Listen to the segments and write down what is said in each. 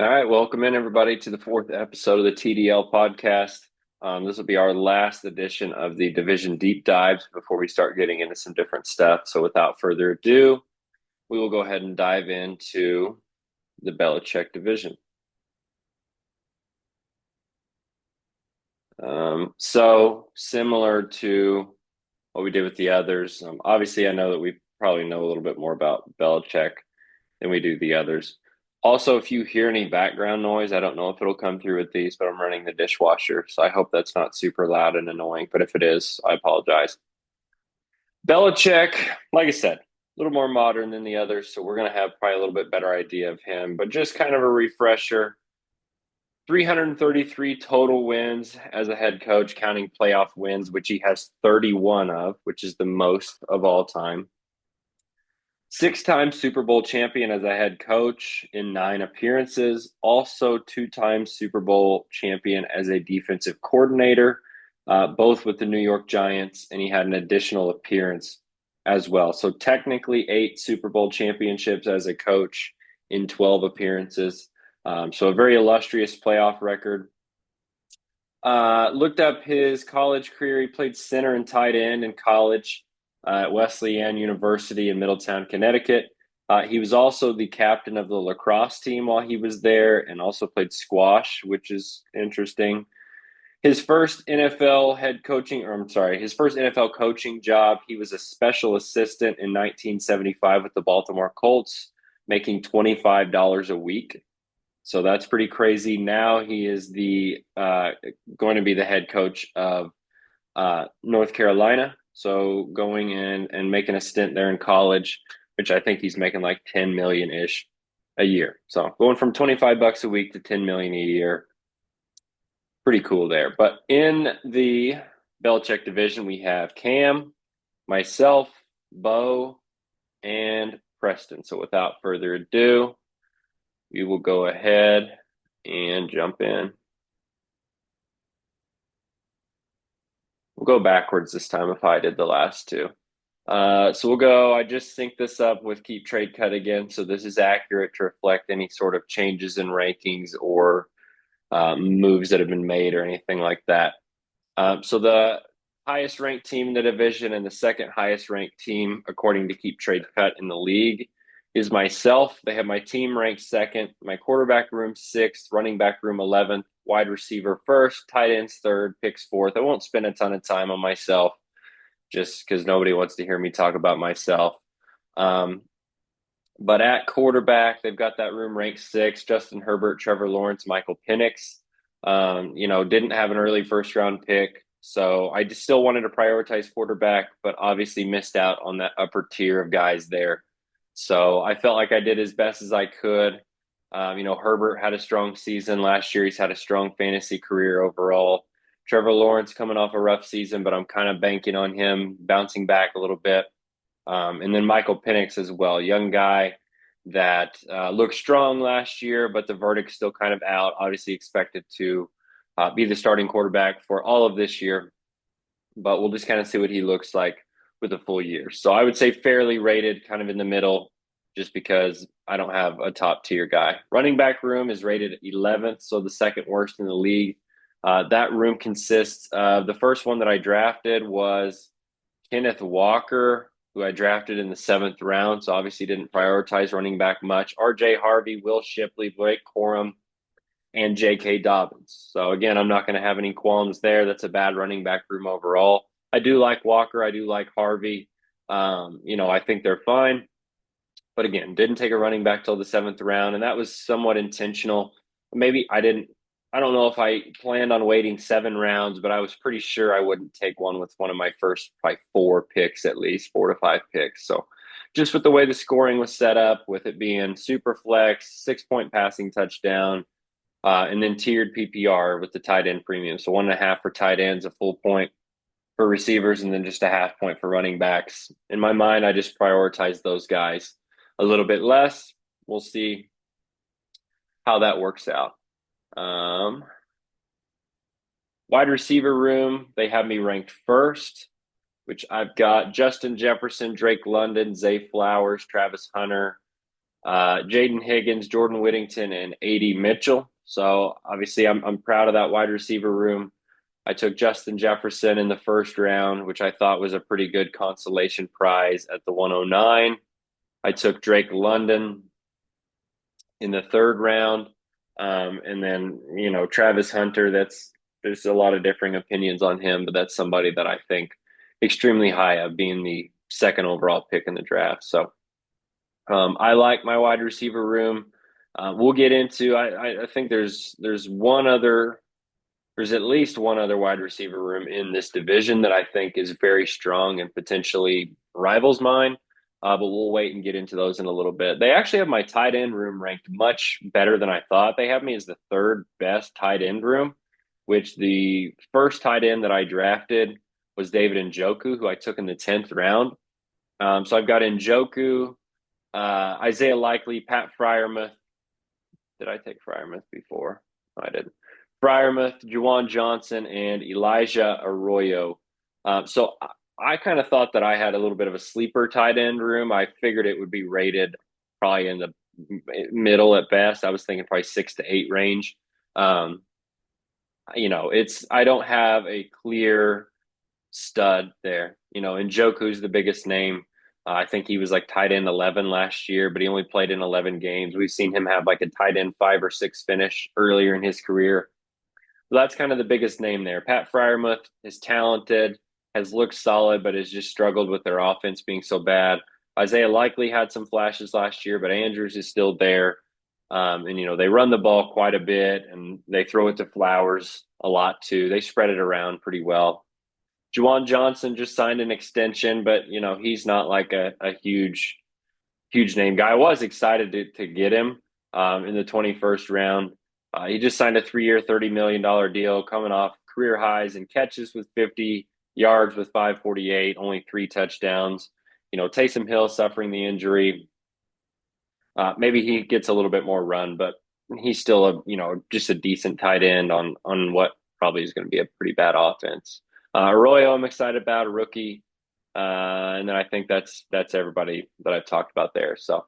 All right, welcome in everybody to the fourth episode of the TDL podcast. This will be our last edition of the division deep dives before we start getting into some different stuff. So, without further ado, we will go ahead and dive into the Belichick division. So, similar to what we did with the others, obviously, I know that we probably know a little bit more about Belichick than we do the others. Also, if you hear any background noise, I don't know if it'll come through with these, but I'm running the dishwasher, so I hope that's not super loud and annoying. But if it is, I apologize. Belichick, like I said, a little more modern than the others, so we're going to have probably a little bit better idea of him. But just kind of a refresher, 333 total wins as a head coach, counting playoff wins, which he has 31 of, which is the most of all time. Six-time Super Bowl champion as a head coach in 9 appearances. Also, two-time Super Bowl champion as a defensive coordinator, both with the New York Giants, and he had an additional appearance as well. So, technically, 8 Super Bowl championships as a coach in 12 appearances. So, a very illustrious playoff record. Looked up his college career. He played center and tight end in college at Wesleyan University in Middletown, Connecticut. He was also the captain of the lacrosse team while he was there and also played squash, which is interesting. His first NFL head coaching, or I'm sorry, his first NFL coaching job, he was a special assistant in 1975 with the Baltimore Colts, making $25 a week. So that's pretty crazy. Now he is the going to be the head coach of North Carolina. So going in and making a stint there in college, which I think he's making like 10 million ish a year. So going from 25 bucks a week to 10 million a year, pretty cool there. But in the Belichick division, we have Cam, myself, Bo, and Preston. So without further ado, we will go ahead and jump in. We'll go backwards this time if I did the last two. So we'll go, I just synced this up with Keep Trade Cut again. So this is accurate to reflect any sort of changes in rankings or moves that have been made or anything like that. So the highest ranked team in the division and the second highest ranked team, according to Keep Trade Cut in the league, is myself. They have my team ranked second, my quarterback room sixth, running back room 11th, wide receiver first, tight ends third, picks fourth. I won't spend a ton of time on myself just because nobody wants to hear me talk about myself. Um, but at quarterback, they've got that room ranked six: Justin Herbert, Trevor Lawrence, Michael Penix. Didn't have an early first round pick. So I just still wanted to prioritize quarterback, but obviously missed out on that upper tier of guys there. So I felt like I did as best as I could. Herbert had a strong season last year. He's had a strong fantasy career overall. Trevor Lawrence coming off a rough season, but I'm kind of banking on him bouncing back a little bit. And then Michael Penix as well, young guy that looked strong last year, but the verdict's still kind of out. Obviously, expected to be the starting quarterback for all of this year, but we'll just kind of see what he looks like with a full year. So I would say fairly rated, kind of in the middle, just because I don't have a top tier guy. Running back room is rated 11th, so the second worst in the league. That room consists of the first one that I drafted was Kenneth Walker, who I drafted in the 7th round. So obviously didn't prioritize running back much. RJ Harvey, Will Shipley, Blake Corum, and J.K. Dobbins. So again, I'm not going to have any qualms there. That's a bad running back room overall. I do like Walker. I do like Harvey. I think they're fine. But again, didn't take a running back till the 7th round, and that was somewhat intentional. Maybe I didn't. I don't know if I planned on waiting 7 rounds, but I was pretty sure I wouldn't take one with one of my first probably 4 picks, at least 4 to 5 picks. So just with the way the scoring was set up, with it being super flex, 6 point passing touchdown, and then tiered PPR with the tight end premium. So 1.5 for tight ends, a full point for receivers, and then just a half point for running backs. In my mind, I just prioritize those guys a little bit less. We'll see how that works out. Wide receiver room, they have me ranked first, which I've got Justin Jefferson, Drake London, Zay Flowers, Travis Hunter, Jaden Higgins, Jordan Whittington, and A.D. Mitchell. So obviously, I'm proud of that wide receiver room. I took Justin Jefferson in the first round, which I thought was a pretty good consolation prize at the 109. I took Drake London in the third round. And then, Travis Hunter, there's a lot of differing opinions on him, but that's somebody that I think extremely high of being the second overall pick in the draft. So I like my wide receiver room. We'll get into. I think there's at least one other wide receiver room in this division that I think is very strong and potentially rivals mine. But we'll wait and get into those in a little bit. They actually have my tight end room ranked much better than I thought. They have me as the third best tight end room, which the first tight end that I drafted was David Njoku, who I took in the 10th round. So I've got Njoku, Isaiah Likely, Pat Fryermuth. Did I take Fryermuth before? I didn't. Fryermuth, Juwan Johnson, and Elijah Arroyo. So I kind of thought that I had a little bit of a sleeper tight end room. I figured it would be rated probably in the middle at best. I was thinking probably 6 to 8 range. Um, I don't have a clear stud there. Njoku's the biggest name. I think he was like tight end 11 last year, but he only played in 11 games. We've seen him have like a tight end 5 or 6 finish earlier in his career. So that's kind of the biggest name there. Pat Fryermuth is talented, has looked solid, but has just struggled with their offense being so bad. Isaiah Likely had some flashes last year, but Andrews is still there. And they run the ball quite a bit and they throw it to Flowers a lot too. They spread it around pretty well. Juwan Johnson just signed an extension, but he's not like a huge name guy. I was excited to get him in the 21st round. He just signed a 3-year, $30 million deal, coming off career highs in catches with 50, yards with 548, only 3 touchdowns. Taysom Hill suffering the injury. Maybe he gets a little bit more run, but he's still just a decent tight end on what probably is going to be a pretty bad offense. Arroyo, I'm excited about, a rookie. And then I think that's everybody that I've talked about there. So,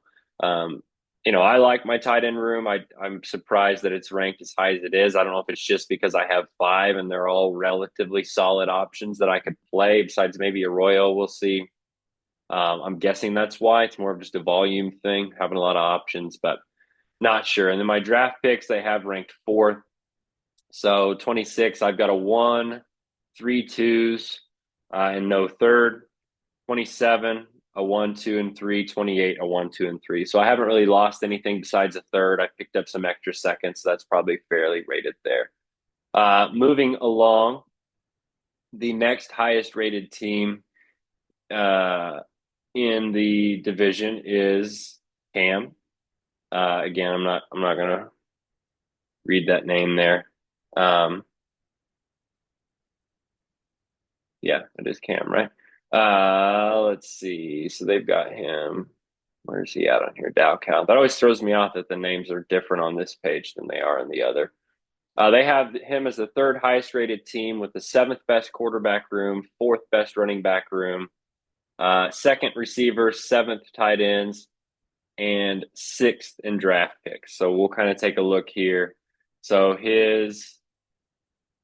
I like my tight end room. I'm surprised that it's ranked as high as it is. I don't know if it's just because I have 5 and they're all relatively solid options that I could play. Besides maybe Arroyo, we'll see. I'm guessing that's why. It's more of just a volume thing, having a lot of options, but not sure. And then my draft picks, they have ranked 4th. So 26, I've got a 1, 3 twos, and no third. 27, a 1, 2, and 3. 28, a 1, 2, and 3. So I haven't really lost anything besides a third. I picked up some extra seconds, so that's probably fairly rated there. Moving along, the next highest rated team in the division is Cam. Again, I'm not gonna read that name there. Yeah, it is Cam, right? Let's see. So they've got him. Where's he at on here? Dow count. That always throws me off that the names are different on this page than they are in the other. They have him as the third highest rated team with the 7th best quarterback room, 4th best running back room, 2nd receiver, 7th tight ends, and 6th in draft picks. So we'll kind of take a look here. So his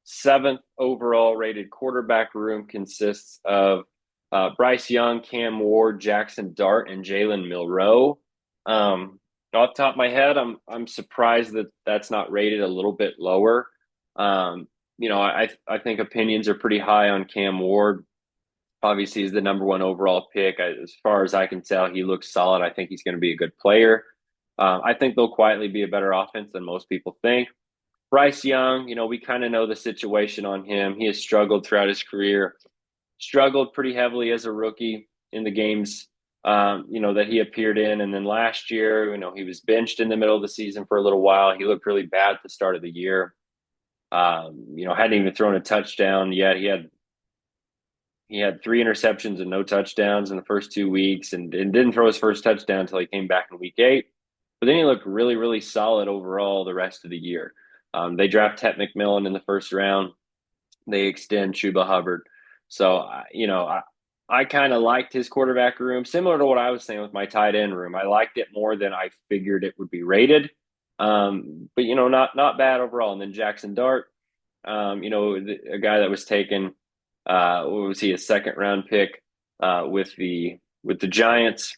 7th overall rated quarterback room consists of Bryce Young, Cam Ward, Jackson Dart, and Jalen Milroe. Off the top of my head, I'm surprised that that's not rated a little bit lower. I think opinions are pretty high on Cam Ward. Obviously, he's the number 1 overall pick. As far as I can tell, he looks solid. I think he's going to be a good player. I think they'll quietly be a better offense than most people think. Bryce Young, we kind of know the situation on him. He has struggled throughout his career, struggled pretty heavily as a rookie in the games, that he appeared in. And then last year, he was benched in the middle of the season for a little while. He looked really bad at the start of the year. Hadn't even thrown a touchdown yet. He had 3 interceptions and no touchdowns in the first 2 weeks and didn't throw his first touchdown until he came back in week 8. But then he looked really, really solid overall the rest of the year. They draft Ted McMillan in the first round. They extend Chuba Hubbard. So, I kind of liked his quarterback room, similar to what I was saying with my tight end room. I liked it more than I figured it would be rated. But not bad overall. And then Jackson Dart, a guy that was taken, what was he, a second round pick with the Giants?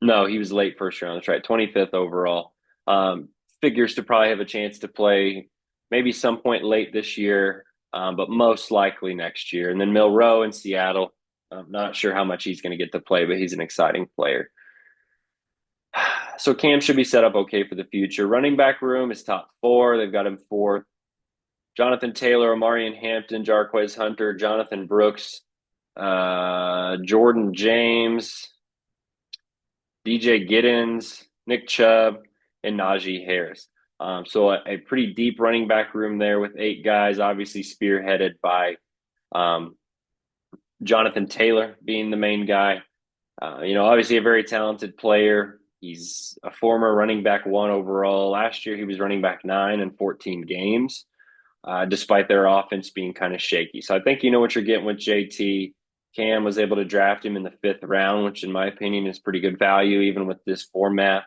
No, he was late first round. That's right, 25th overall. Um, Figures to probably have a chance to play maybe some point late this year, but most likely next year. And then Milroe in Seattle. I'm not sure how much he's going to get to play, but he's an exciting player. So Cam should be set up okay for the future. Running back room is top four. They've got him fourth. Jonathan Taylor, Omarion Hampton, Jarquez Hunter, Jonathan Brooks, Jordan James, DJ Giddens, Nick Chubb, and Najee Harris. So a pretty deep running back room there with 8 guys, obviously spearheaded by um, Jonathan Taylor being the main guy. Obviously a very talented player. He's a former running back 1 overall. Last year he was running back 9 in 14 games, despite their offense being kind of shaky. So I think you know what you're getting with JT. Cam was able to draft him in the 5th round, which in my opinion is pretty good value, even with this format.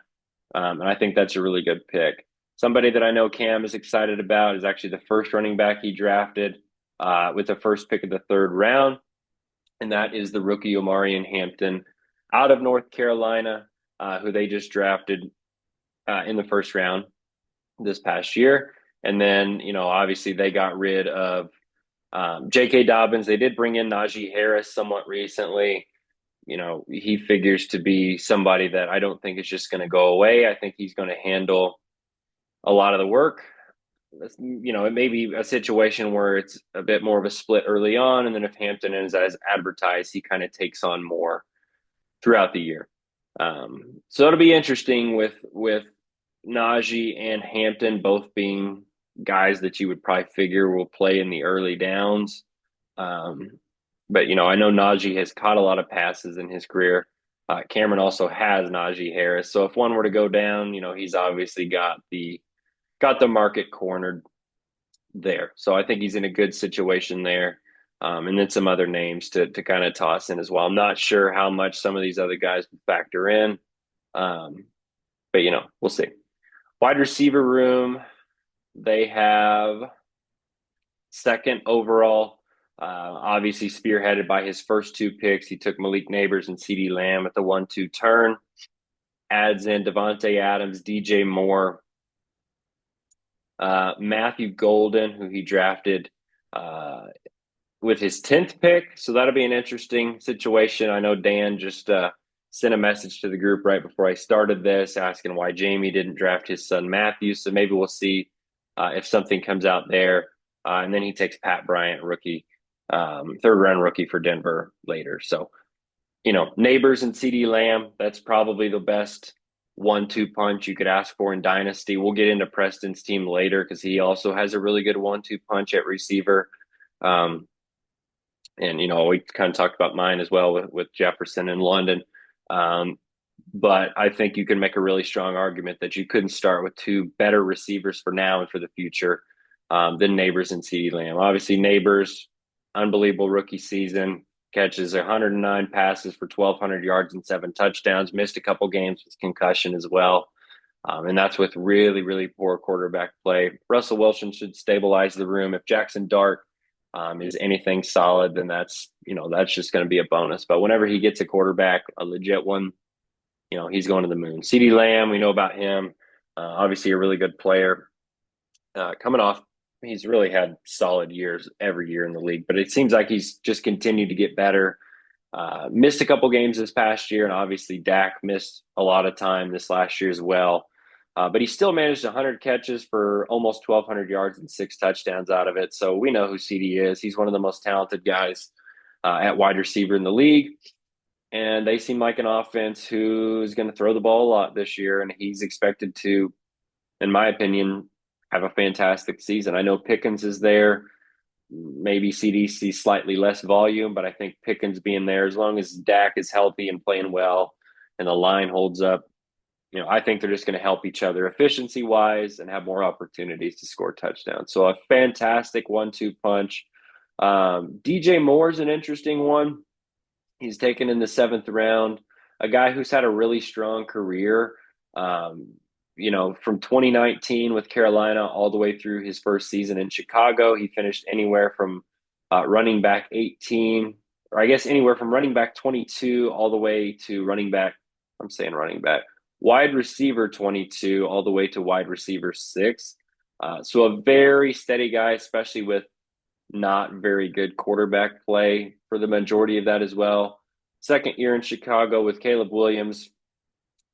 And I think that's a really good pick. Somebody that I know Cam is excited about is actually the first running back he drafted with the first pick of the 3rd round, and that is the rookie Omarion Hampton out of North Carolina, who they just drafted in the 1st round this past year. And then, obviously they got rid of J.K. Dobbins. They did bring in Najee Harris somewhat recently. He figures to be somebody that I don't think is just going to go away. I think he's going to handle a lot of the work. It may be a situation where it's a bit more of a split early on, and then if Hampton is as advertised, he kind of takes on more throughout the year. So it'll be interesting with Najee and Hampton both being guys that you would probably figure will play in the early downs. But I know Najee has caught a lot of passes in his career. Cameron also has Najee Harris. So if one were to go down, he's obviously got the market cornered there. So I think he's in a good situation there. And then some other names to kind of toss in as well. I'm not sure how much some of these other guys would factor in. But we'll see. Wide receiver room, they have 2nd overall. Obviously spearheaded by his first 2 picks. He took Malik Nabers and CeeDee Lamb at the 1-2 turn. Adds in Devontae Adams, DJ Moore, Matthew Golden, who he drafted with his 10th pick. So that'll be an interesting situation. I know Dan just sent a message to the group right before I started this asking why Jamie didn't draft his son Matthew. So maybe we'll see if something comes out there. And then he takes Pat Bryant, rookie, 3rd round rookie for Denver later. So, Neighbors and CeeDee Lamb, that's probably the best 1-2 punch you could ask for in Dynasty. We'll get into Preston's team later because he also has a really good 1-2 punch at receiver. And we kind of talked about mine as well with Jefferson and London. But I think you can make a really strong argument that you couldn't start with 2 better receivers for now and for the future than Neighbors and CeeDee Lamb. Obviously, Neighbors, unbelievable rookie season, catches 109 passes for 1,200 yards and 7 touchdowns, missed a couple games with concussion as well. And that's with really, really poor quarterback play. Russell Wilson should stabilize the room. If Jackson Dart is anything solid, then that's just going to be a bonus. But whenever he gets a quarterback, a legit one, he's going to the moon. CeeDee Lamb, we know about him. Obviously a really good player. Coming off, he's really had solid years every year in the league, but it seems like he's just continued to get better. Missed a couple games this past year, and obviously Dak missed a lot of time this last year as well. But he still managed 100 catches for almost 1,200 yards and 6 touchdowns out of it. So we know who CD is. He's one of the most talented guys at wide receiver in the league. And they seem like an offense who's going to throw the ball a lot this year. And he's expected to, in my opinion, have a fantastic season. I know Pickens is there. Maybe CD sees slightly less volume, but I think Pickens being there, as long as Dak is healthy and playing well and the line holds up, I think they're just going to help each other efficiency wise and have more opportunities to score touchdowns. So a fantastic 1-2 punch. DJ Moore's an interesting one. He's taken in the seventh round, a guy who's had a really strong career. Um, from 2019 with Carolina all the way through his first season in Chicago, he finished anywhere from running back 18, or I guess anywhere from running back 22 all the way to running back. I'm saying running back, wide receiver 22 all the way to wide receiver 6. So a very steady guy, especially with not very good quarterback play for the majority of that as well. Second year in Chicago with Caleb Williams,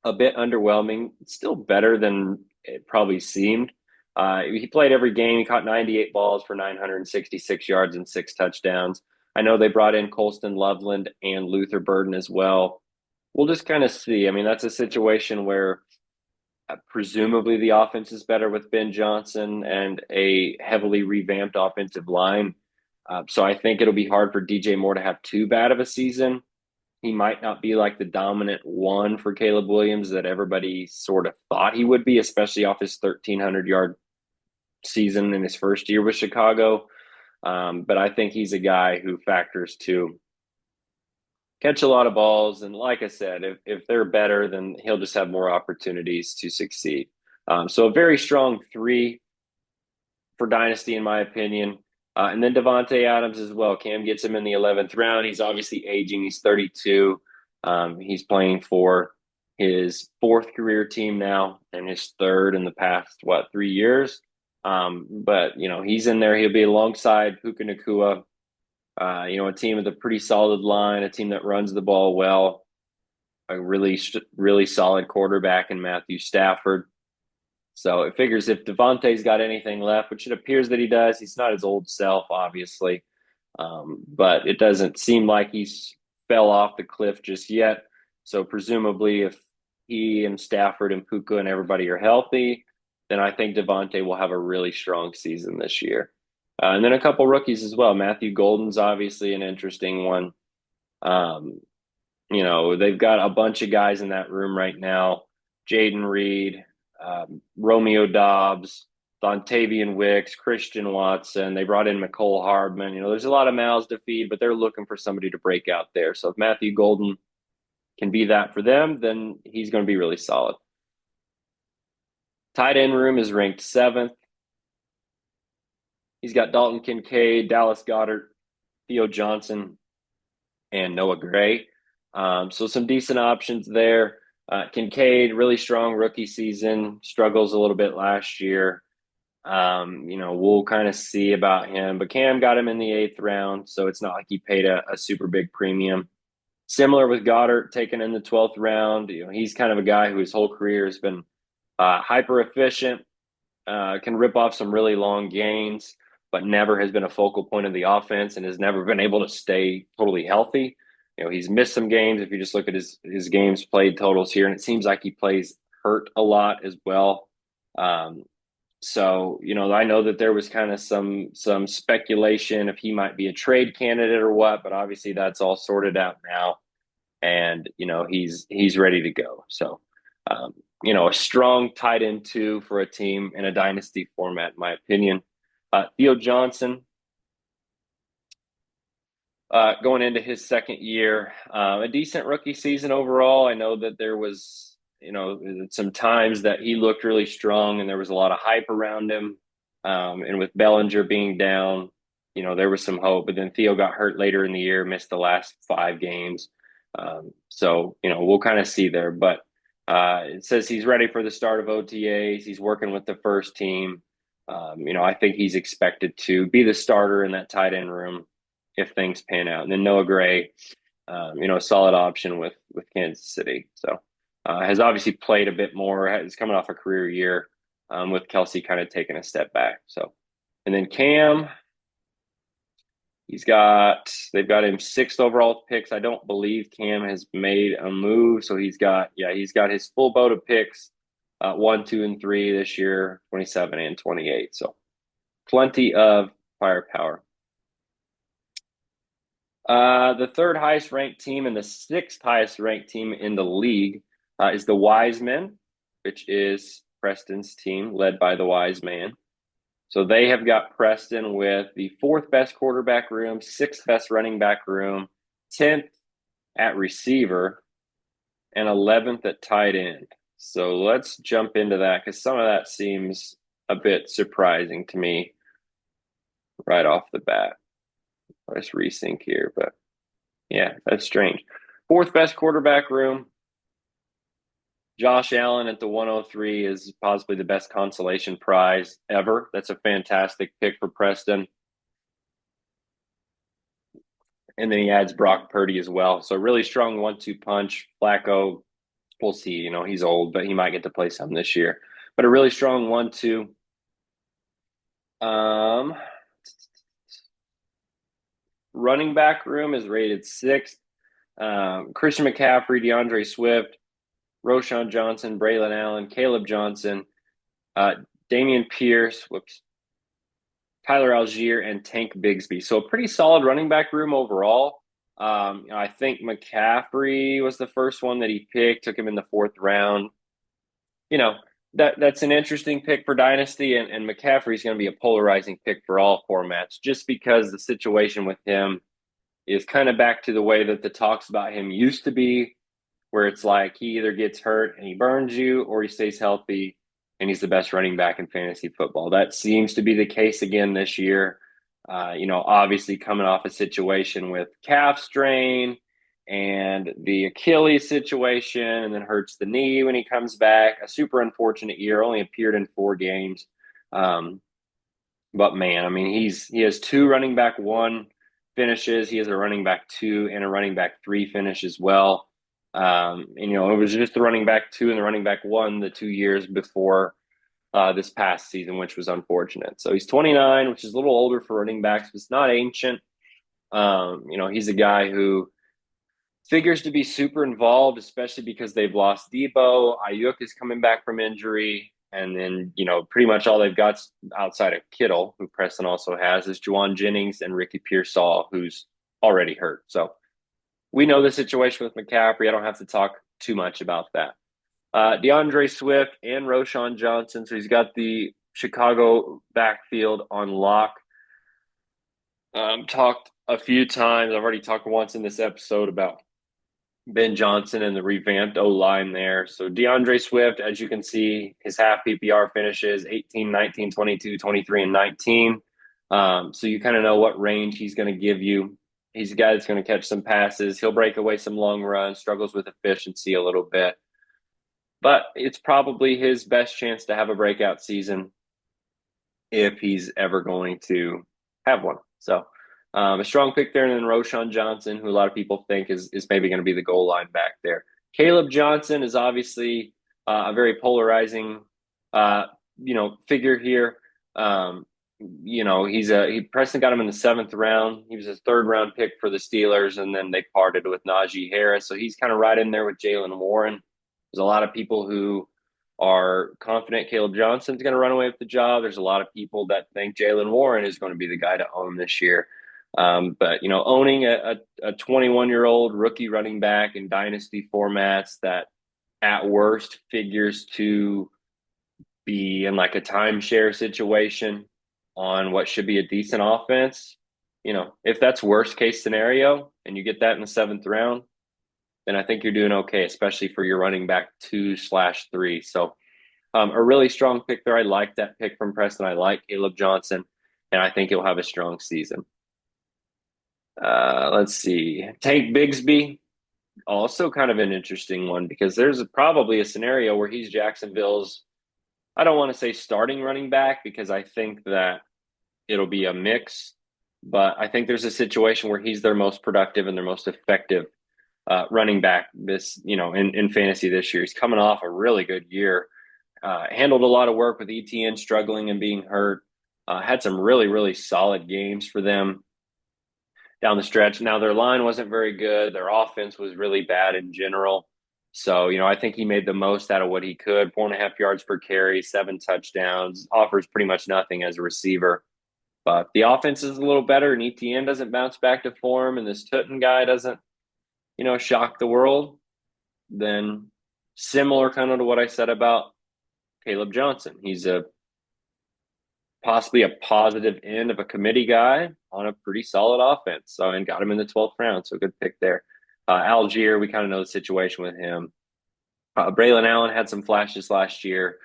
a bit underwhelming, still better than it probably seemed. He played every game. He caught 98 balls for 966 yards and 6 touchdowns. I know they brought in Colston Loveland and Luther Burden as well. We'll just kind of see. I mean, that's a situation where presumably the offense is better with Ben Johnson and a heavily revamped offensive line. So I think it'll be hard for DJ Moore to have too bad of a season. He might not be like the dominant one for Caleb Williams that everybody sort of thought he would be, especially off his 1,300-yard season in his first year with Chicago. But I think he's a guy who factors to catch a lot of balls. And like I said, if they're better, then he'll just have more opportunities to succeed. So a very strong 3 for Dynasty, in my opinion. And then Devontae Adams as well. Cam gets him in the 11th round. He's obviously aging. He's 32. He's playing for his 4th career team now and his 3rd in the past, 3 years. But, he's in there. He'll be alongside Puka Nacua, a team with a pretty solid line, a team that runs the ball well, a really, really solid quarterback in Matthew Stafford. So it figures if Devontae's got anything left, which it appears that he does, he's not his old self, obviously. But it doesn't seem like he's fell off the cliff just yet. So presumably if he and Stafford and Puka and everybody are healthy, then I think Devontae will have a really strong season this year. And then a couple rookies as well. Matthew Golden's obviously an interesting one. Um, they've got a bunch of guys in that room right now. Jaden Reed, Romeo Dobbs, Dontavian Wicks, Christian Watson. They brought in McCole Hardman. There's a lot of mouths to feed, but they're looking for somebody to break out there. So if Matthew Golden can be that for them, then he's going to be really solid. Tight end room is ranked 7th. He's got Dalton Kincaid, Dallas Goedert, Theo Johnson, and Noah Gray. So some decent options there. Kincaid, really strong rookie season, struggles a little bit last year. We'll kind of see about him, but Cam got him in the 8th round, so it's not like he paid a super big premium. Similar with Goddard, taken in the 12th round. He's kind of a guy who his whole career has been hyper efficient, can rip off some really long gains, but never has been a focal point of the offense and has never been able to stay totally healthy. He's missed some games if you just look at his games played totals here, and it seems like he plays hurt a lot as well. So, I know that there was kind of some speculation if he might be a trade candidate or what, but obviously that's all sorted out now, and he's ready to go. So, a strong tight end 2 for a team in a dynasty format, in my opinion. Theo Johnson, going into his 2nd year, a decent rookie season overall. I know that there was, some times that he looked really strong and there was a lot of hype around him. And with Bellinger being down, there was some hope, but then Theo got hurt later in the year, missed the last 5 games. So, we'll kind of see there, but it says he's ready for the start of OTAs. He's working with the first team. I think he's expected to be the starter in that tight end room if things pan out. And then Noah Gray, a solid option with Kansas City. So has obviously played a bit more. He's coming off a career year with Kelsey kind of taking a step back. So, and then Cam, they've got him 6th overall picks. I don't believe Cam has made a move. So he's got his full boat of picks, 1, 2, and 3 this year, 27 and 28. So plenty of firepower. The 3rd highest ranked team and the 6th highest ranked team in the league is the Wise Men, which is Preston's team led by the Wise Man. So they have got Preston with the 4th best quarterback room, 6th best running back room, 10th at receiver and 11th at tight end. So let's jump into that because some of that seems a bit surprising to me right off the bat. Let's resync here, but yeah, that's strange. Fourth best quarterback room. Josh Allen at the 103 is possibly the best consolation prize ever. That's a fantastic pick for Preston. And then he adds Brock Purdy as well. So really strong 1-2 punch. Flacco, we'll see. He's old, but he might get to play some this year. But a really strong 1-2. Running back room is rated sixth. Christian McCaffrey, DeAndre Swift, Roschon Johnson, Braylon Allen, Caleb Johnson, Damian Pierce, Tyler Algier, and Tank Bigsby. So a pretty solid running back room overall. I think McCaffrey was the first one that he picked, took him in the fourth round. That's an interesting pick for Dynasty, and McCaffrey's going to be a polarizing pick for all formats just because the situation with him is kind of back to the way that the talks about him used to be, where it's like he either gets hurt and he burns you or he stays healthy and he's the best running back in fantasy football. That seems to be the case again this year. Obviously coming off a situation with calf strain and the Achilles situation, and then hurts the knee when he comes back. A super unfortunate year, only appeared in 4 games. But man, I mean, he has 2 running back 1 finishes. He has a running back 2 and a running back 3 finish as well. It was just the running back 2 and the running back 1 the 2 years before this past season, which was unfortunate. So he's 29, which is a little older for running backs, but it's not ancient. He's a guy who figures to be super involved, especially because they've lost Debo. Ayuk is coming back from injury. And then, pretty much all they've got outside of Kittle, who Preston also has, is Juwan Jennings and Ricky Pearsall, who's already hurt. So we know the situation with McCaffrey. I don't have to talk too much about that. DeAndre Swift and Roschon Johnson. So he's got the Chicago backfield on lock. Talked a few times. I've already talked once in this episode about Ben Johnson and the revamped O-line there. So DeAndre Swift, as you can see, his half PPR finishes 18, 19, 22, 23, and 19. So you kind of know what range he's going to give you. He's a guy that's going to catch some passes. He'll break away some long runs, struggles with efficiency a little bit. But it's probably his best chance to have a breakout season if he's ever going to have one. So a strong pick there. And then Roschon Johnson, who a lot of people think is maybe going to be the goal line back there. Caleb Johnson is obviously a very polarizing, figure here. Preston got him in the 7th round. He was a 3rd round pick for the Steelers, and then they parted with Najee Harris. So he's kind of right in there with Jaylen Warren. There's a lot of people who are confident Caleb Johnson's going to run away with the job. There's a lot of people that think Jaylen Warren is going to be the guy to own this year. But owning a 21-year-old rookie running back in dynasty formats that at worst figures to be in like a timeshare situation on what should be a decent offense, if that's worst case scenario and you get that in the 7th round, then I think you're doing okay, especially for your running back 2/3. So a really strong pick there. I like that pick from Preston. I like Caleb Johnson, and I think he'll have a strong season. Let's see. Tank Bigsby, also kind of an interesting one because there's probably a scenario where he's Jacksonville's, I don't want to say starting running back because I think that it'll be a mix, but I think there's a situation where he's their most productive and their most effective running back in fantasy this year. He's coming off a really good year. Handled a lot of work with ETN struggling and being hurt. Had some really, really solid games for them down the stretch. Now, their line wasn't very good. Their offense was really bad in general. So, I think he made the most out of what he could. 4.5 yards per carry, 7 touchdowns, offers pretty much nothing as a receiver. But the offense is a little better, and ETN doesn't bounce back to form, and this Tutton guy doesn't, shock the world, then similar kind of to what I said about Caleb Johnson. He's possibly a positive end of a committee guy on a pretty solid offense. So, and got him in the 12th round. So good pick there. Algier, we kind of know the situation with him. Braylon Allen had some flashes last year.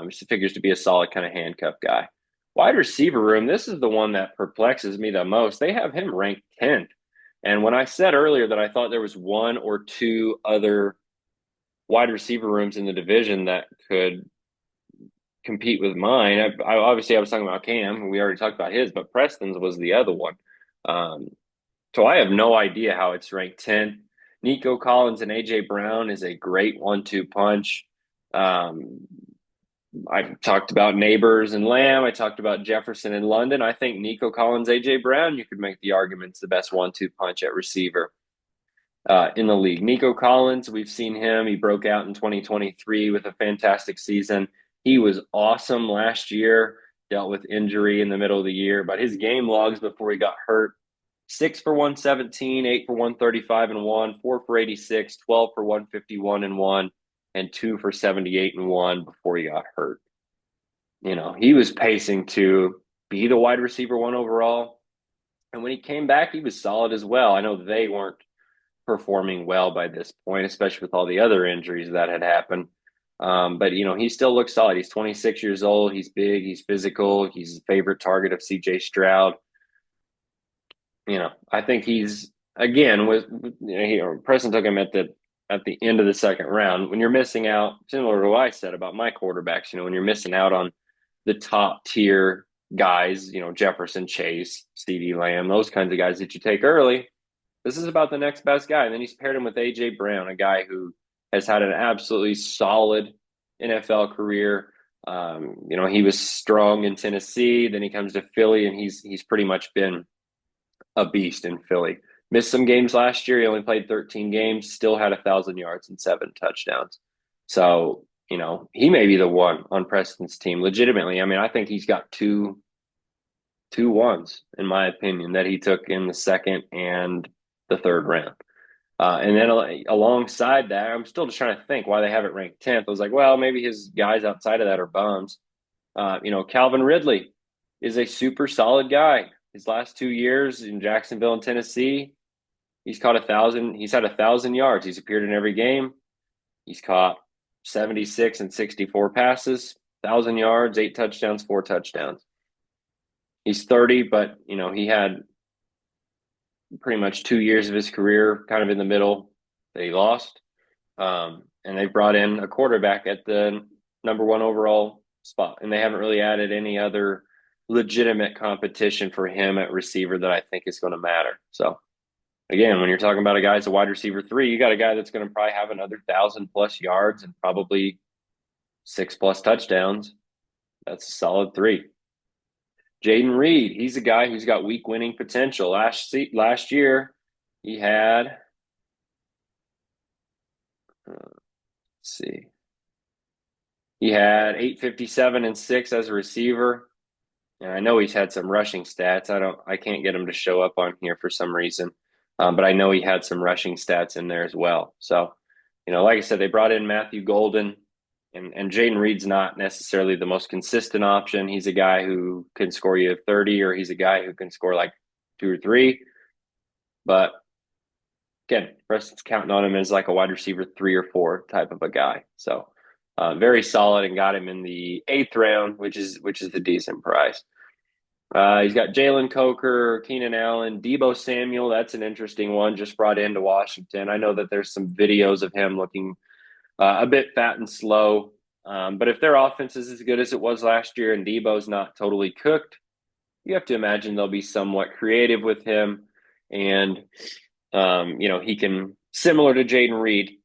Just figures to be a solid kind of handcuff guy. Wide receiver room, this is the one that perplexes me the most. They have him ranked 10th. And when I said earlier that I thought there was one or two other wide receiver rooms in the division that could compete with mine, I was talking about Cam. We already talked about his, but Preston's was the other one. Um, so I have no idea how it's ranked 10th. Nico Collins and AJ Brown is a great 1-2 punch. Um, I talked about Neighbors and Lamb. I talked about Jefferson and London. I think Nico Collins, AJ Brown, you could make the argument's the best 1-2 punch at receiver in the league. Nico Collins, we've seen him. He broke out in 2023 with a fantastic season. He was awesome last year, dealt with injury in the middle of the year, but his game logs before he got hurt: 6 for 117, 8 for 135 and one, 4 for 86, 12 for 151 and one, and 2 for 78 and one before he got hurt. He was pacing to be the wide receiver one overall. And when he came back, he was solid as well. I know they weren't performing well by this point, especially with all the other injuries that had happened. But he still looks solid. He's 26 years old. He's big. He's physical. He's a favorite target of CJ Stroud. I think he's again Preston took him at the end of the second round. When you're missing out, similar to what I said about my quarterbacks, when you're missing out on the top tier guys, Jefferson, Chase, CeeDee Lamb, those kinds of guys that you take early, this is about the next best guy. And then he's paired him with AJ Brown, a guy who has had an absolutely solid NFL career. He was strong in Tennessee. Then he comes to Philly, and he's pretty much been a beast in Philly. Missed some games last year. He only played 13 games, still had 1,000 yards and 7 touchdowns. So, he may be the one on Preston's team legitimately. I mean, I think he's got two ones, in my opinion, that he took in the second and the third round. And then alongside that, I'm still just trying to think why they have it ranked 10th. I was like, well, maybe his guys outside of that are bums. Calvin Ridley is a super solid guy. His last 2 years in Jacksonville and Tennessee, he's caught 1,000. He's had 1,000 yards. He's appeared in every game. He's caught 76 and 64 passes, 1,000 yards, 8 touchdowns, 4 touchdowns. He's 30, but he had pretty much 2 years of his career kind of in the middle that he lost. And they brought in a quarterback at the number one overall spot, and they haven't really added any other legitimate competition for him at receiver that I think is going to matter. So again, when you're talking about a guy as a wide receiver 3, you got a guy that's going to probably have another 1,000+ yards and probably 6+ touchdowns. That's a solid 3. Jaden Reed, he's a guy who's got week winning potential. Last year, he had, let's see, he had 857 and 6 as a receiver. And I know he's had some rushing stats. I can't get him to show up on here for some reason. But I know he had some rushing stats in there as well. So, like I said, they brought in Matthew Golden, and Jaden Reed's not necessarily the most consistent option. He's a guy who can score you 30, or he's a guy who can score like 2 or 3. But again, Preston's counting on him as like a wide receiver 3 or 4 type of a guy. So very solid, and got him in the 8th round, which is the decent price. He's got Jalen Coker, Keenan Allen, Deebo Samuel. That's an interesting one, just brought into Washington. I know that there's some videos of him looking a bit fat and slow. But if their offense is as good as it was last year and Deebo's not totally cooked, you have to imagine they'll be somewhat creative with him. And, he can, similar to Jaden Reed,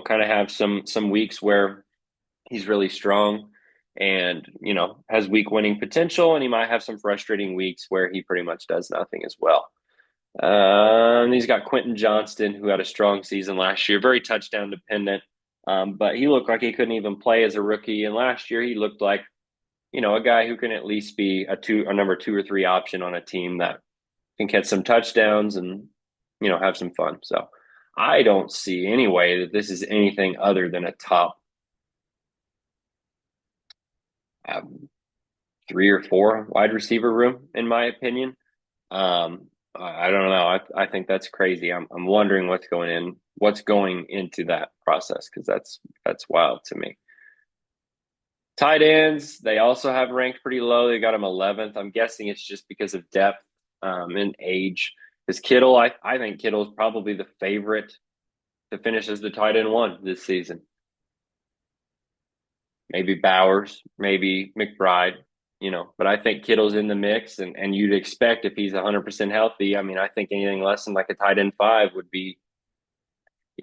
kind of have some weeks where he's really strong and, has week winning potential. And he might have some frustrating weeks where he pretty much does nothing as well. He's got Quentin Johnston, who had a strong season last year, very touchdown dependent. But he looked like he couldn't even play as a rookie. And last year he looked like, a guy who can at least be a number 2 or 3 option on a team that can catch some touchdowns and, have some fun. So I don't see any way that this is anything other than a top 3 or 4 wide receiver room, in my opinion. I don't know. I think that's crazy. I'm wondering what's going into that process because that's wild to me. Tight ends, they also have ranked pretty low. They got him 11th. I'm guessing it's just because of depth and age. Because Kittle, I think Kittle is probably the favorite to finish as the tight end one this season. Maybe Bowers, maybe McBride, but I think Kittle's in the mix, and you'd expect if he's 100% healthy. I mean, I think anything less than like a tight end five would be.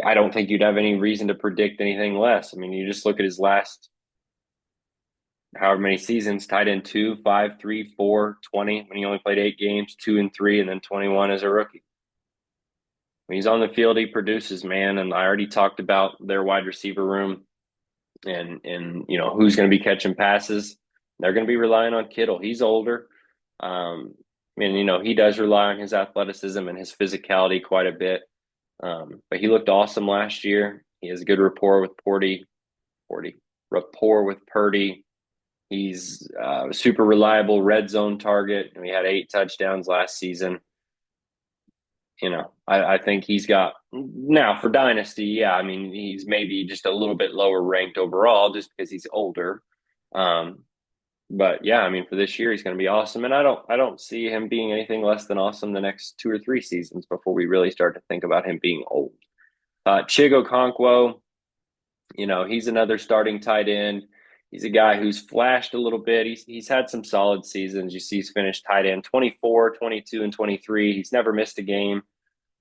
I don't think you'd have any reason to predict anything less. I mean, you just look at his last however many seasons, tight end 2, 5, 3, 4, 20, when he only played 8 games, 2 and 3, and then 21 as a rookie. When he's on the field, he produces, man. And I already talked about their wide receiver room and who's going to be catching passes. They're going to be relying on Kittle. He's older. And he does rely on his athleticism and his physicality quite a bit. But he looked awesome last year. He has a good rapport with Purdy. He's a super reliable red zone target. And he had 8 touchdowns last season. I think he's got now for Dynasty. Yeah, I mean, he's maybe just a little bit lower ranked overall just because he's older. Um, but yeah, I mean, for this year, he's going to be awesome. And I don't see him being anything less than awesome the next 2 or 3 seasons before we really start to think about him being old. Chigo Okonkwo, he's another starting tight end. He's a guy who's flashed a little bit. He's had some solid seasons. You see he's finished tight end 24, 22, and 23. He's never missed a game.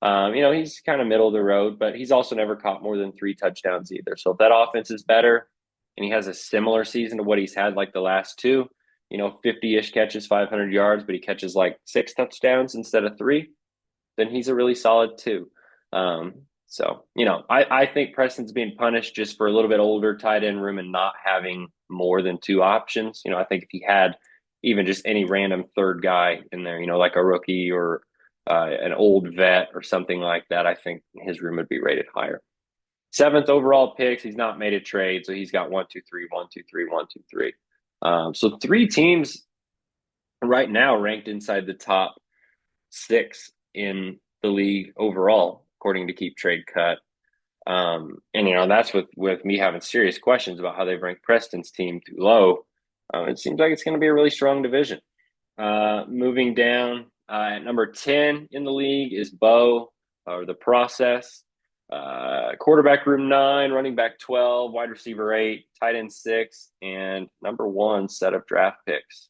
He's kind of middle of the road, but he's also never caught more than 3 touchdowns either. So if that offense is better and he has a similar season to what he's had like the last two, 50-ish catches, 500 yards, but he catches like 6 touchdowns instead of 3, then he's a really solid 2. I think Preston's being punished just for a little bit older tight end room and not having more than 2 options. I think if he had even just any random third guy in there, like a rookie or an old vet or something like that, I think his room would be rated higher. 7th overall picks. He's not made a trade, so he's got 1, 2, 3, 1, 2, 3, 1, 2, 3. So 3 teams right now ranked inside the top 6 in the league overall, according to Keep Trade Cut. And that's with me having serious questions about how they've ranked Preston's team too low. It seems like it's going to be a really strong division. Moving down at number 10 in the league is Bo, or the process. Quarterback room 9, running back 12, wide receiver 8, tight end 6, and number 1 set of draft picks.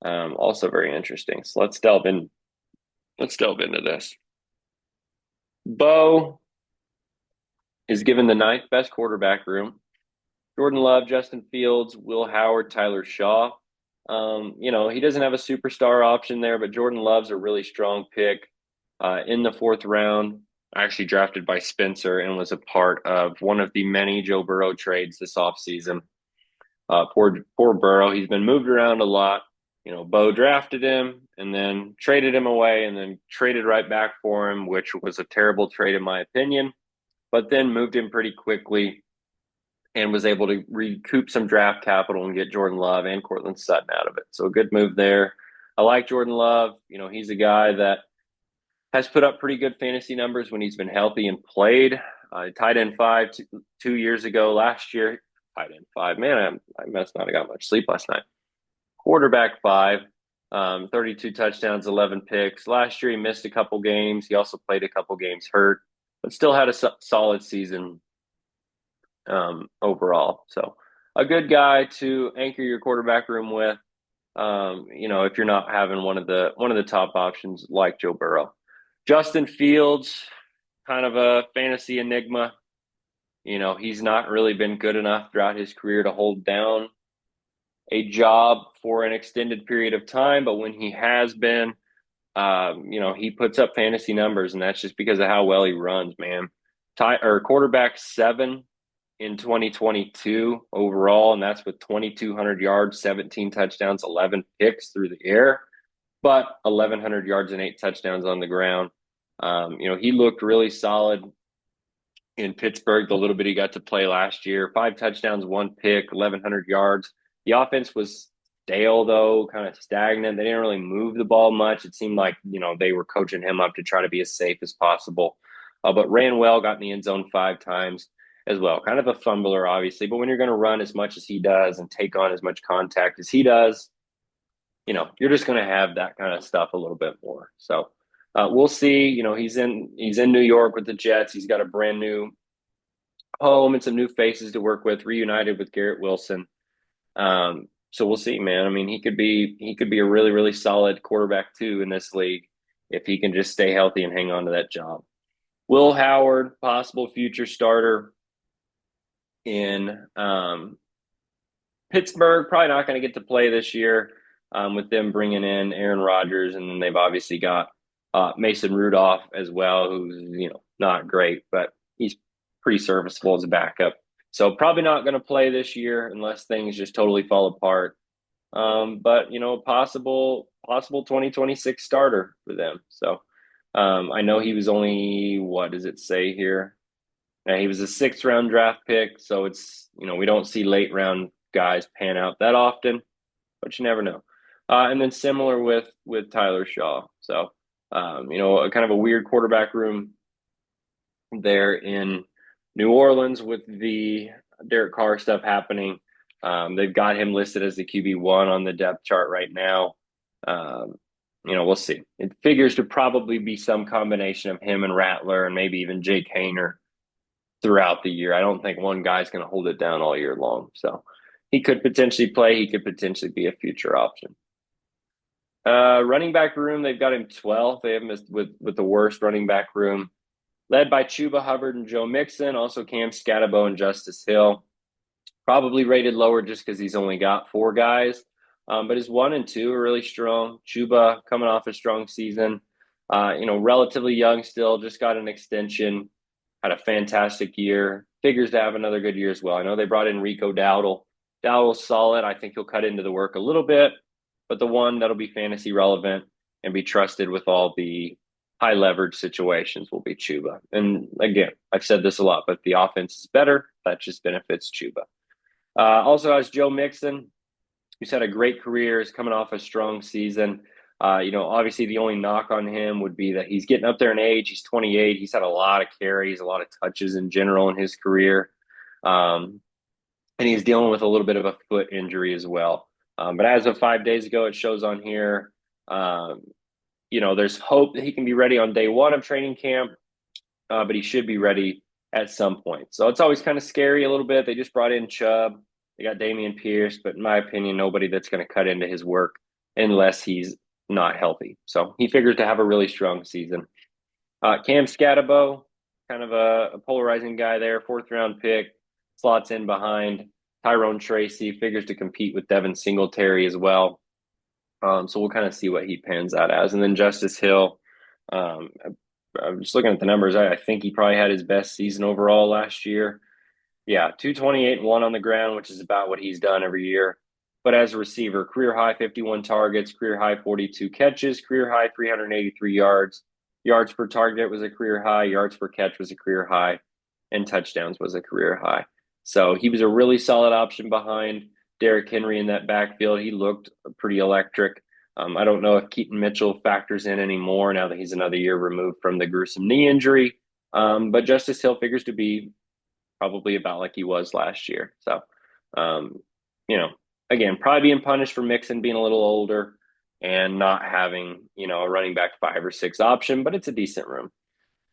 Also very interesting. So let's delve into this. Bo is given the 9th best quarterback room. Jordan Love, Justin Fields, Will Howard, Tyler Shaw. He doesn't have a superstar option there, but Jordan Love's a really strong pick in the 4th round, actually drafted by Spencer and was a part of one of the many Joe Burrow trades this offseason. Poor Burrow. He's been moved around a lot. Bo drafted him and then traded him away and then traded right back for him, which was a terrible trade in my opinion, but then moved him pretty quickly and was able to recoup some draft capital and get Jordan Love and Cortland Sutton out of it. So a good move there. I like Jordan Love. He's a guy that has put up pretty good fantasy numbers when he's been healthy and played. Tight end 5 2 years ago. Last year, tight end 5. Man, I must not have got much sleep last night. Quarterback 5, 32 touchdowns, 11 picks. Last year, he missed a couple games. He also played a couple games hurt, but still had a solid season overall. So a good guy to anchor your quarterback room with. If you're not having one of the top options like Joe Burrow. Justin Fields, kind of a fantasy enigma. He's not really been good enough throughout his career to hold down a job for an extended period of time, but when he has been, he puts up fantasy numbers, and that's just because of how well he runs, man. Quarterback 7 in 2022 overall, and that's with 2,200 yards, 17 touchdowns, 11 picks through the air, but 1,100 yards and 8 touchdowns on the ground. He looked really solid in Pittsburgh the little bit he got to play last year. 5 touchdowns, 1 pick, 1,100 yards. The offense was stale though, kind of stagnant. They didn't really move the ball much. It seemed like, they were coaching him up to try to be as safe as possible. But ran well, got in the end zone 5 times as well. Kind of a fumbler, obviously, but when you're going to run as much as he does and take on as much contact as he does, you're just going to have that kind of stuff a little bit more. So we'll see. He's in New York with the Jets. He's got a brand new home and some new faces to work with, reunited with Garrett Wilson. So we'll see, man. I mean, he could be a really, really solid quarterback too in this league if he can just stay healthy and hang on to that job. Will Howard, possible future starter in Pittsburgh, probably not going to get to play this year with them bringing in Aaron Rodgers, and then they've obviously got Mason Rudolph as well, who's not great, but he's pretty serviceable as a backup. So probably not going to play this year unless things just totally fall apart. But possible 2026 starter for them. So I know he was only, what does it say here? He was a 6th-round draft pick, so it's we don't see late round guys pan out that often, but you never know. And then similar with Tyler Shaw. So a kind of a weird quarterback room there in New Orleans with the Derek Carr stuff happening. They've got him listed as the QB1 on the depth chart right now. We'll see. It figures to probably be some combination of him and Rattler and maybe even Jake Hayner throughout the year. I don't think one guy's going to hold it down all year long. So he could potentially play. He could potentially be a future option. Running back room, they've got him 12th. They have him with the worst running back room, led by Chuba Hubbard and Joe Mixon, also Cam Scatterbo and Justice Hill. Probably rated lower just because he's only got 4 guys. But his 1 and 2 are really strong. Chuba coming off a strong season. Relatively young still, just got an extension, had a fantastic year. Figures to have another good year as well. I know they brought in Rico Dowdle. Dowdle's solid. I think he'll cut into the work a little bit, but the one that'll be fantasy relevant and be trusted with all the high leverage situations will be Chuba. And again, I've said this a lot, but the offense is better. That just benefits Chuba. Also has Joe Mixon, who's had a great career, is coming off a strong season. Obviously the only knock on him would be that he's getting up there in age. He's 28. He's had a lot of carries, a lot of touches in general in his career. And he's dealing with a little bit of a foot injury as well. But as of 5 days ago, it shows on here, there's hope that he can be ready on day 1 of training camp, but he should be ready at some point. So it's always kind of scary a little bit. They just brought in Chubb. They got Dameon Pierce, but in my opinion, nobody that's going to cut into his work unless he's not healthy. So he figures to have a really strong season. Cam Scatterbo, kind of a polarizing guy there, 4th-round pick, slots in behind Tyrone Tracy, figures to compete with Devin Singletary as well. So we'll kind of see what he pans out as. And then Justice Hill, I'm just looking at the numbers. I think he probably had his best season overall last year. Yeah, 228 and 1 on the ground, which is about what he's done every year. But as a receiver, career high 51 targets, career high 42 catches, career high 383 yards. Yards per target was a career high, yards per catch was a career high, and touchdowns was a career high. So he was a really solid option behind Derrick Henry in that backfield. He looked pretty electric. I don't know if Keaton Mitchell factors in anymore now that he's another year removed from the gruesome knee injury. But Justice Hill figures to be probably about like he was last year. So, again, probably being punished for Mixon being a little older and not having, a running back 5 or 6 option, but it's a decent room.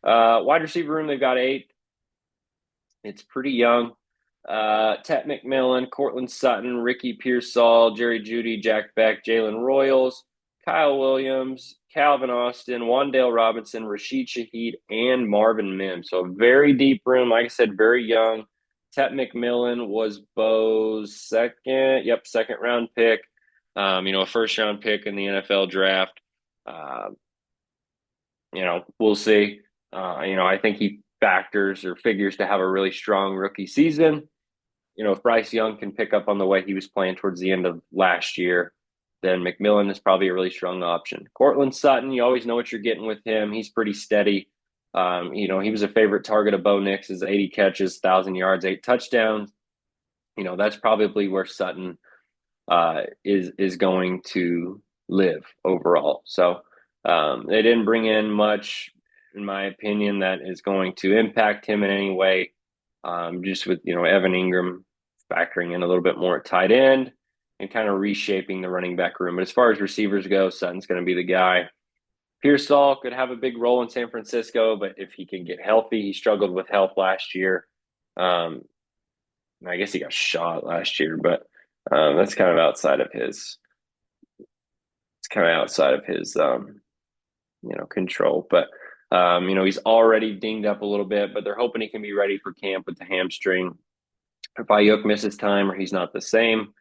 Wide receiver room, they've got 8. It's pretty young. Tet McMillan, Cortland Sutton, Ricky Pearsall, Jerry Jeudy, Jack Beck, Jalen Royals, Kyle Williams, Calvin Austin, Wandale Robinson, Rashid Shaheed, and Marvin Mims. So a very deep room. Like I said, very young. Tet McMillan was Bo's second round pick. A first round pick in the NFL draft. We'll see. I think he factors or figures to have a really strong rookie season. If Bryce Young can pick up on the way he was playing towards the end of last year, then McMillan is probably a really strong option. Cortland Sutton, you always know what you're getting with him. He's pretty steady. He was a favorite target of Bo Nix's, 80 catches, 1,000 yards, 8 touchdowns. That's probably where Sutton is going to live overall. So they didn't bring in much, in my opinion, that is going to impact him in any way. Just with Evan Ingram factoring in a little bit more at tight end and kind of reshaping the running back room. But as far as receivers go, Sutton's going to be the guy. Pearsall could have a big role in San Francisco, but if he can get healthy, he struggled with health last year. Um, I guess he got shot last year, but that's kind of outside of his. It's kind of outside of his, control. But he's already dinged up a little bit, but they're hoping he can be ready for camp with the hamstring. If Ayuk misses time or he's not the same,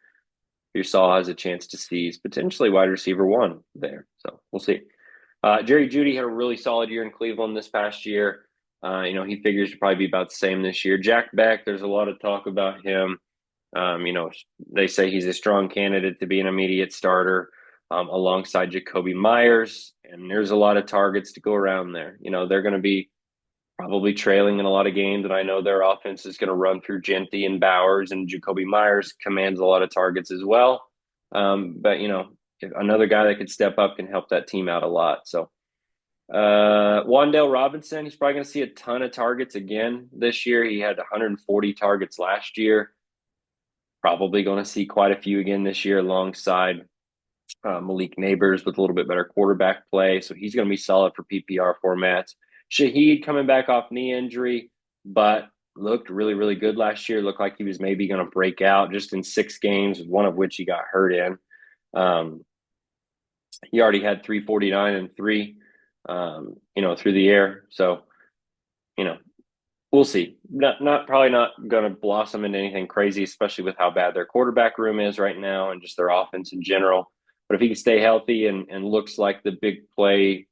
Pearsall has a chance to seize potentially wide receiver one there. So we'll see. Jerry Jeudy had a really solid year in Cleveland this past year. He figures to probably be about the same this year. Jack Beck, there's a lot of talk about him. They say he's a strong candidate to be an immediate starter alongside Jacoby Myers, and there's a lot of targets to go around there. They're going to be probably trailing in a lot of games, and I know their offense is going to run through Genty and Bowers, and Jacoby Myers commands a lot of targets as well. But another guy that could step up can help that team out a lot. So Wan'Dale Robinson, he's probably going to see a ton of targets again this year. He had 140 targets last year. Probably going to see quite a few again this year alongside Malik Neighbors with a little bit better quarterback play. So he's going to be solid for PPR formats. Shaheed coming back off knee injury, but looked really, really good last year. Looked like he was maybe going to break out just in 6 games, one of which he got hurt in. He already had 349 and 3, through the air. So, we'll see. Probably not going to blossom into anything crazy, especially with how bad their quarterback room is right now and just their offense in general. But if he can stay healthy and looks like the big play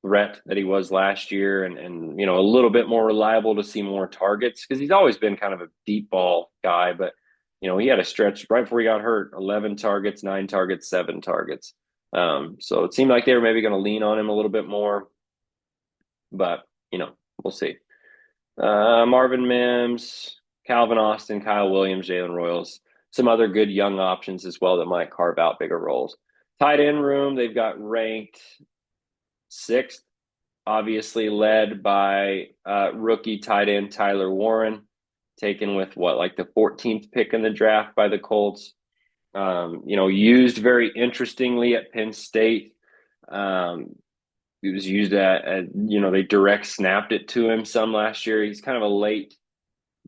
threat that he was last year and a little bit more reliable to see more targets, because he's always been kind of a deep ball guy, but he had a stretch right before he got hurt, 11 targets, 9 targets, 7 targets. So it seemed like they were maybe going to lean on him a little bit more, but we'll see. Marvin Mims, Calvin Austin, Kyle Williams, Jalen Royals, some other good young options as well that might carve out bigger roles. Tight end room, they've got ranked 6th, obviously led by rookie tight end Tyler Warren, taken with the 14th pick in the draft by the Colts. Used very interestingly at Penn State. He was used they direct snapped it to him some last year. He's kind of a late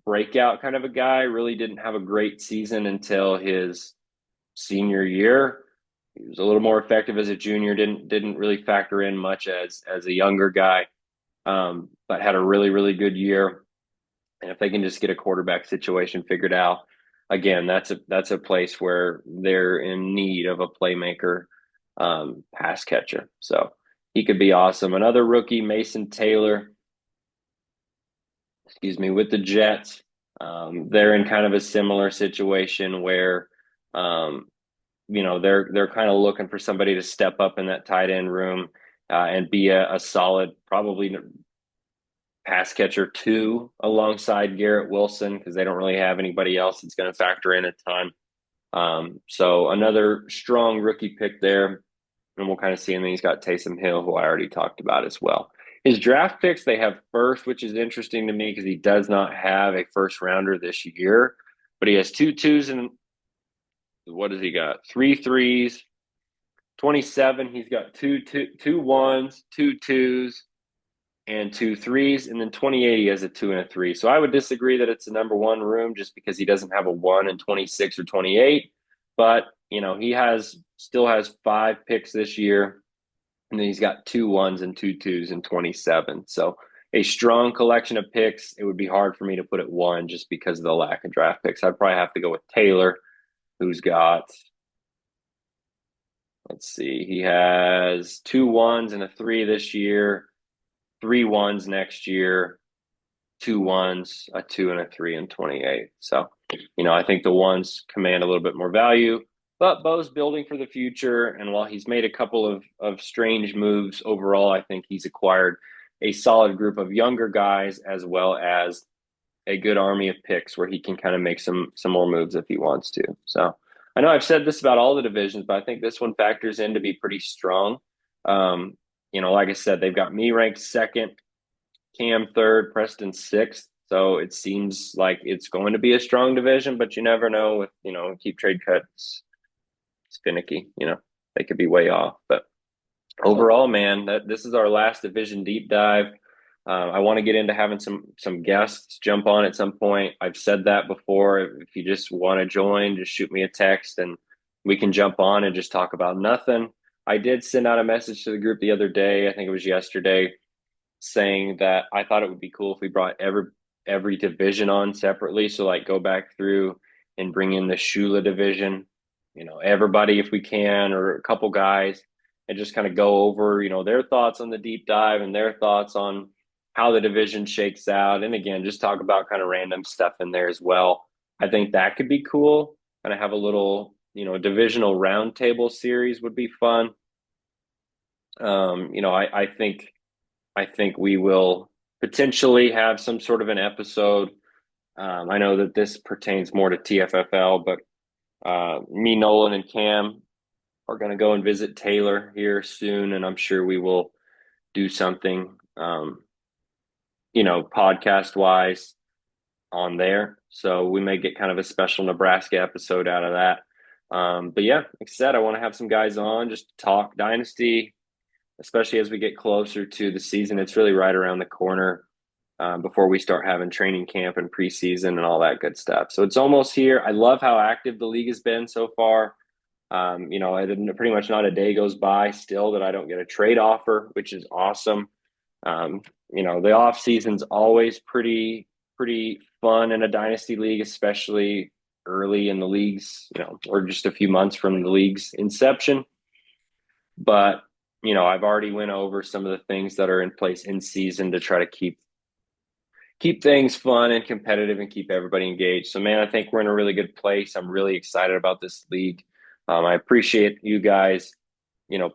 breakout kind of a guy. Really didn't have a great season until his senior year. He was a little more effective as a junior. Didn't really factor in much as a younger guy, but had a really, really good year. And if they can just get a quarterback situation figured out, again, that's a place where they're in need of a playmaker, pass catcher. So he could be awesome. Another rookie, Mason Taylor, with the Jets. They're in kind of a similar situation where, they're kind of looking for somebody to step up in that tight end room and be a solid, probably pass catcher 2 alongside Garrett Wilson, because they don't really have anybody else that's going to factor in a ton. So another strong rookie pick there. And we'll kind of see. And then he's got Taysom Hill, who I already talked about as well. His draft picks, they have first, which is interesting to me because he does not have a first rounder this year, but he has 2 2s and what has he got? 3 3s. 27, he's got 2 1s, 2 2s, and 2 3s. And then 28, he has a 2 and a 3. So I would disagree that it's a number 1 room just because he doesn't have a 1 in 26 or 28. But, he still has 5 picks this year. And then he's got 2 1s and 2 2s and 27. So a strong collection of picks. It would be hard for me to put it 1 just because of the lack of draft picks. I'd probably have to go with Taylor, who's got, let's see, he has 2 1s and a 3 this year, 3 1s next year, 2 1s, a 2 and a 3 and 28. So, I think the 1s command a little bit more value. But Bo's building for the future, and while he's made a couple of strange moves overall, I think he's acquired a solid group of younger guys as well as a good army of picks where he can kind of make some more moves if he wants to. So I know I've said this about all the divisions, but I think this one factors in to be pretty strong. Um, like I said, they've got me ranked second, Cam third, Preston sixth. So it seems like it's going to be a strong division, but you never know with, keep trade cuts. It's finicky, they could be way off. But overall, man, that this is our last division deep dive. I want to get into having some guests jump on at some point. I've said that before. If you just want to join, just shoot me a text and we can jump on and just talk about nothing. I did send out a message to the group the other day. I think it was yesterday, saying that I thought it would be cool if we brought every division on separately. So like go back through and bring in the Shula division, everybody if we can, or a couple guys, and just kind of go over, their thoughts on the deep dive and their thoughts on how the division shakes out. And again, just talk about kind of random stuff in there as well. I think that could be cool. Kind of have a little, divisional roundtable series would be fun. I think we will potentially have some sort of an episode. I know that this pertains more to TFFL, but me, Nolan, and Cam are going to go and visit Taylor here soon, and I'm sure we will do something, podcast wise on there. So we may get kind of a special Nebraska episode out of that. But yeah, like I said, I want to have some guys on just to talk Dynasty, especially as we get closer to the season. It's really right around the corner, before we start having training camp and preseason and all that good stuff. So it's almost here. I love how active the league has been so far. Pretty much not a day goes by still that I don't get a trade offer, which is awesome. The off season's always pretty fun in a dynasty league, especially early in the leagues, or just a few months from the league's inception. But I've already went over some of the things that are in place in season to try to keep things fun and competitive and keep everybody engaged. So, man, I think we're in a really good place. I'm really excited about this league. I appreciate you guys,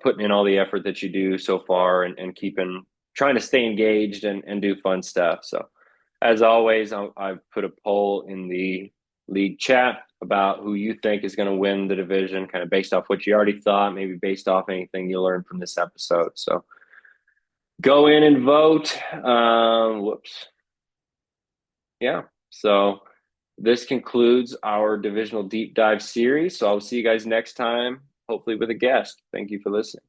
putting in all the effort that you do so far and trying to stay engaged and do fun stuff. So, as always, I've put a poll in the league chat about who you think is going to win the division, kind of based off what you already thought, maybe based off anything you learned from this episode. So, go in and vote. Whoops. Yeah. So this concludes our divisional deep dive series. So I'll see you guys next time, hopefully with a guest. Thank you for listening.